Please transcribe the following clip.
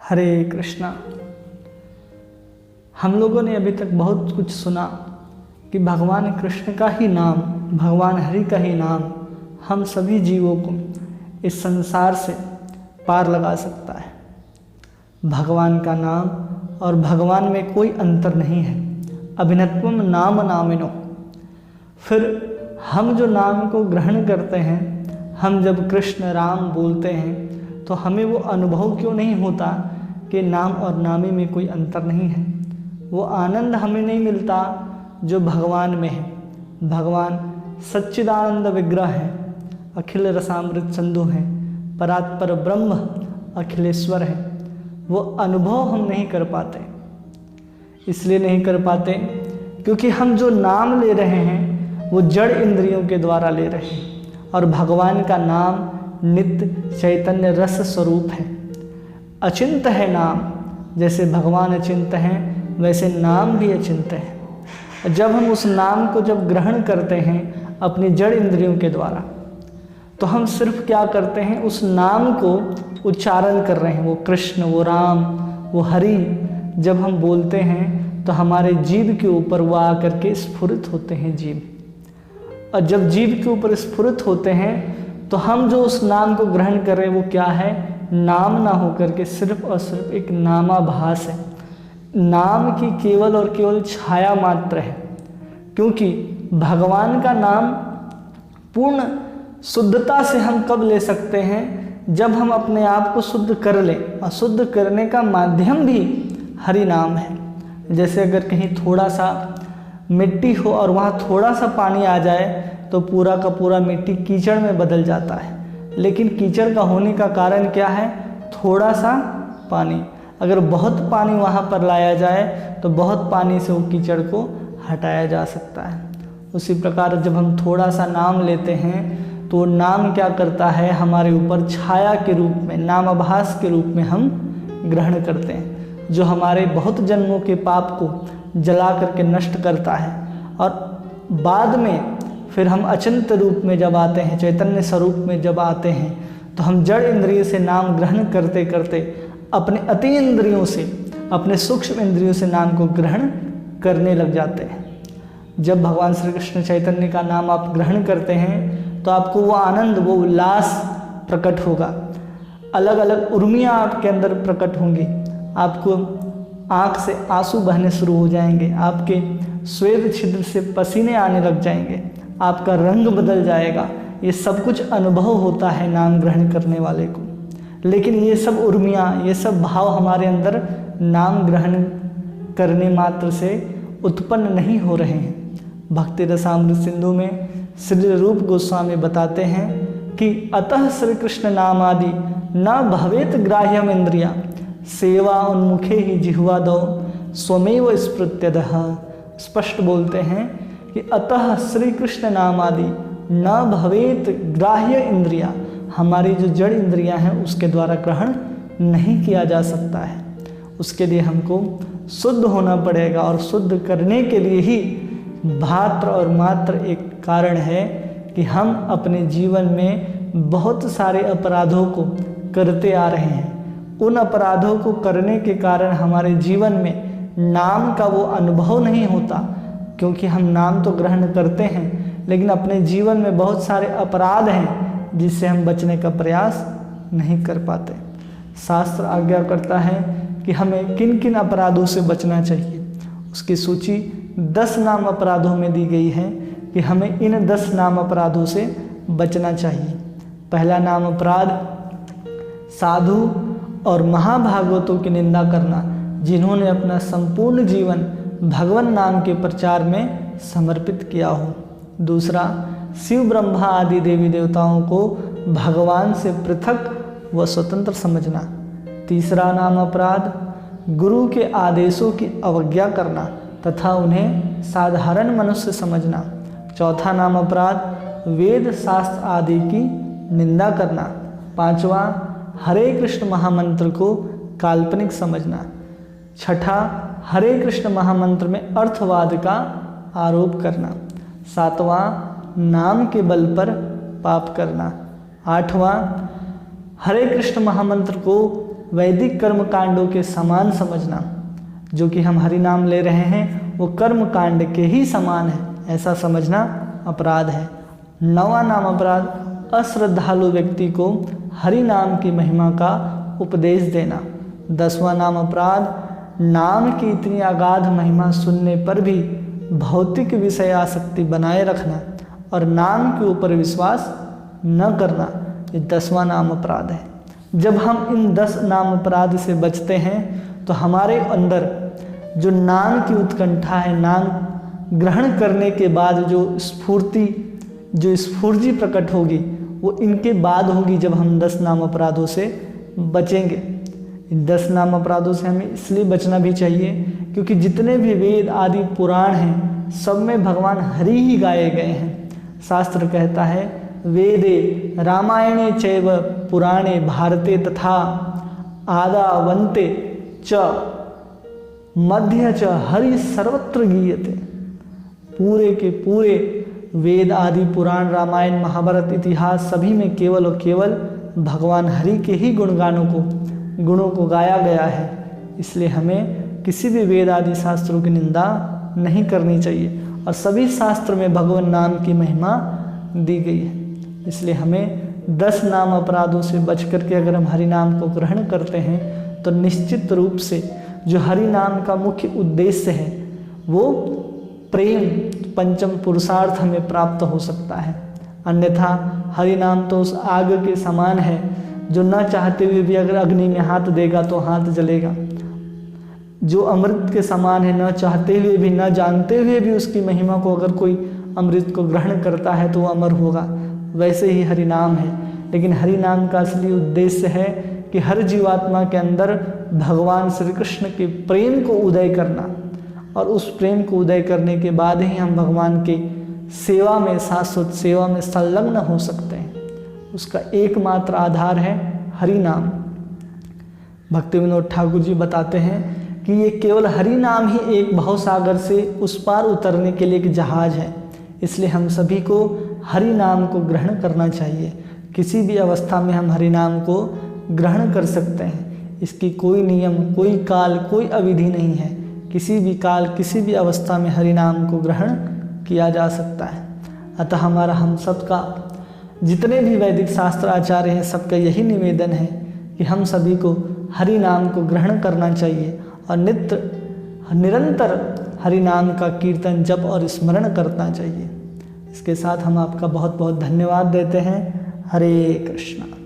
हरे कृष्णा। हम लोगों ने अभी तक बहुत कुछ सुना कि भगवान कृष्ण का ही नाम, भगवान हरि का ही नाम हम सभी जीवों को इस संसार से पार लगा सकता है। भगवान का नाम और भगवान में कोई अंतर नहीं है। अभिन्नत्वम नाम नामिनो। फिर हम जो नाम को ग्रहण करते हैं, हम जब कृष्ण राम बोलते हैं तो हमें वो अनुभव क्यों नहीं होता कि नाम और नामी में कोई अंतर नहीं है। वो आनंद हमें नहीं मिलता जो भगवान में है। भगवान सच्चिदानंद विग्रह है, अखिल रसामृत सिंधु हैं, परात्पर ब्रह्म अखिलेश्वर है। वो अनुभव हम नहीं कर पाते। इसलिए नहीं कर पाते क्योंकि हम जो नाम ले रहे हैं वो जड़ इंद्रियों के द्वारा ले रहे हैं, और भगवान का नाम नित्य चैतन्य रस स्वरूप है। अचिंत है नाम, जैसे भगवान अचिंत हैं वैसे नाम भी अचिंत है। जब हम उस नाम को जब ग्रहण करते हैं अपनी जड़ इंद्रियों के द्वारा, तो हम सिर्फ क्या करते हैं, उस नाम को उच्चारण कर रहे हैं। वो कृष्ण, वो राम, वो हरि जब हम बोलते हैं तो हमारे जीव के ऊपर वो आकर के स्फुरित होते हैं जीव। और जब जीव के ऊपर स्फुरित होते हैं तो हम जो उस नाम को ग्रहण कर रहे हैं वो क्या है, नाम ना होकर के सिर्फ और सिर्फ एक नामाभास है। नाम की केवल और केवल छाया मात्र है। क्योंकि भगवान का नाम पूर्ण शुद्धता से हम कब ले सकते हैं, जब हम अपने आप को शुद्ध कर लें। और शुद्ध करने का माध्यम भी हरि नाम है। जैसे अगर कहीं थोड़ा सा मिट्टी हो और वहाँ थोड़ा सा पानी आ जाए तो पूरा का पूरा मिट्टी कीचड़ में बदल जाता है। लेकिन कीचड़ का होने का कारण क्या है, थोड़ा सा पानी। अगर बहुत पानी वहाँ पर लाया जाए तो बहुत पानी से वो कीचड़ को हटाया जा सकता है। उसी प्रकार जब हम थोड़ा सा नाम लेते हैं तो नाम क्या करता है, हमारे ऊपर छाया के रूप में, नामाभास के रूप में हम ग्रहण करते हैं, जो हमारे बहुत जन्मों के पाप को जला करके नष्ट करता है। और बाद में फिर हम अचिंत रूप में जब आते हैं, चैतन्य स्वरूप में जब आते हैं, तो हम जड़ इंद्रिय से नाम ग्रहण करते करते अपने अति इंद्रियों से, अपने सूक्ष्म इंद्रियों से नाम को ग्रहण करने लग जाते हैं। जब भगवान श्री कृष्ण चैतन्य का नाम आप ग्रहण करते हैं तो आपको वो आनंद, वो उल्लास प्रकट होगा। अलग अलग उर्मियाँ आपके अंदर प्रकट होंगी। आपको आँख से आंसू बहने शुरू हो जाएंगे, आपके स्वेद छिद्र से पसीने आने लग जाएंगे, आपका रंग बदल जाएगा। ये सब कुछ अनुभव होता है नाम ग्रहण करने वाले को। लेकिन ये सब उर्मियाँ, ये सब भाव हमारे अंदर नाम ग्रहण करने मात्र से उत्पन्न नहीं हो रहे हैं। भक्ति रसामृत सिंधु में श्री रूप गोस्वामी बताते हैं कि अतः श्री कृष्ण नाम आदि न भवेत ग्राह्यम इंद्रिया सेवा उन्मुखे ही जिह्वा दो स्वमेव स्मृत्यदः। स्पष्ट बोलते हैं कि अतः श्री कृष्ण नाम आदि न भवेत ग्राह्य इंद्रिया, हमारी जो जड़ इंद्रियां हैं उसके द्वारा ग्रहण नहीं किया जा सकता है। उसके लिए हमको शुद्ध होना पड़ेगा, और शुद्ध करने के लिए ही मात्र और मात्र एक कारण है कि हम अपने जीवन में बहुत सारे अपराधों को करते आ रहे हैं। उन अपराधों को करने के कारण हमारे जीवन में नाम का वो अनुभव नहीं होता, क्योंकि हम नाम तो ग्रहण करते हैं लेकिन अपने जीवन में बहुत सारे अपराध हैं जिससे हम बचने का प्रयास नहीं कर पाते। शास्त्र आज्ञा करता है कि हमें किन किन अपराधों से बचना चाहिए। उसकी सूची 10 नाम अपराधों में दी गई है कि हमें इन 10 नाम अपराधों से बचना चाहिए। पहला नाम अपराध, साधु और महाभागवतों की निंदा करना, जिन्होंने अपना संपूर्ण जीवन भगवान नाम के प्रचार में समर्पित किया हो। दूसरा, शिव ब्रह्मा आदि देवी देवताओं को भगवान से पृथक व स्वतंत्र समझना। तीसरा नाम अपराध, गुरु के आदेशों की अवज्ञा करना तथा उन्हें साधारण मनुष्य समझना। चौथा नाम अपराध, वेद शास्त्र आदि की निंदा करना। पांचवा, हरे कृष्ण महामंत्र को काल्पनिक समझना। छठा, हरे कृष्ण महामंत्र में अर्थवाद का आरोप करना। सातवां, नाम के बल पर पाप करना। आठवां, हरे कृष्ण महामंत्र को वैदिक कर्म कांडों के समान समझना। जो कि हम हरि नाम ले रहे हैं वो कर्म कांड के ही समान है, ऐसा समझना अपराध है। 9वां नाम अपराध, अश्रद्धालु व्यक्ति को हरि नाम की महिमा का उपदेश देना। 10वां नाम अपराध, नाम की इतनी अगाध महिमा सुनने पर भी भौतिक विषय आसक्ति बनाए रखना और नाम के ऊपर विश्वास न करना, ये 10वां नाम अपराध है। जब हम इन 10 नाम अपराध से बचते हैं तो हमारे अंदर जो नाम की उत्कंठा है, नाम ग्रहण करने के बाद जो स्फूर्ति प्रकट होगी वो इनके बाद होगी, जब हम 10 नाम अपराधों से बचेंगे। इन 10 नाम अपराधों से हमें इसलिए बचना भी चाहिए क्योंकि जितने भी वेद आदि पुराण हैं सब में भगवान हरि ही गाए गए हैं। शास्त्र कहता है वेदे रामायणे चैव पुराणे भारते तथा आदावन्ते च मध्य च हरि सर्वत्र गीयते। पूरे के पूरे वेद आदि पुराण, रामायण, महाभारत, इतिहास सभी में केवल और केवल भगवान हरि के ही गुणों को गाया गया है। इसलिए हमें किसी भी वेद आदि शास्त्रों की निंदा नहीं करनी चाहिए और सभी शास्त्र में भगवान नाम की महिमा दी गई है। इसलिए हमें 10 नाम अपराधों से बच करके अगर हम हरि नाम को ग्रहण करते हैं तो निश्चित रूप से जो हरि नाम का मुख्य उद्देश्य है वो प्रेम, पंचम पुरुषार्थ हमें प्राप्त हो सकता है। अन्यथा हरि नाम तो उस आग के समान है जो न चाहते हुए भी अगर अग्नि में हाथ देगा तो हाथ जलेगा। जो अमृत के समान है, न चाहते हुए भी न जानते हुए भी उसकी महिमा को अगर कोई अमृत को ग्रहण करता है तो वो अमर होगा। वैसे ही हरि नाम है, लेकिन हरि नाम का असली उद्देश्य है कि हर जीवात्मा के अंदर भगवान श्री कृष्ण के प्रेम को उदय करना और उस प्रेम को उदय करने के बाद ही हम भगवान के सेवा में, शाश्वत सेवा में संलग्न हो सकते हैं। उसका एकमात्र आधार है हरि नाम। भक्ति विनोद ठाकुर जी बताते हैं कि ये केवल हरि नाम ही एक भवसागर से उस पार उतरने के लिए एक जहाज है। इसलिए हम सभी को हरि नाम को ग्रहण करना चाहिए। किसी भी अवस्था में हम हरि नाम को ग्रहण कर सकते हैं। इसकी कोई नियम, कोई काल, कोई अवधि नहीं है। किसी भी काल, किसी भी अवस्था में हरि नाम को ग्रहण किया जा सकता है। अतः हमारा, हम सबका, जितने भी वैदिक शास्त्र आचार्य हैं, सबका यही निवेदन है कि हम सभी को हरि नाम को ग्रहण करना चाहिए और निरंतर हरि नाम का कीर्तन, जप और स्मरण करना चाहिए। इसके साथ हम आपका बहुत बहुत धन्यवाद देते हैं। हरे कृष्णा।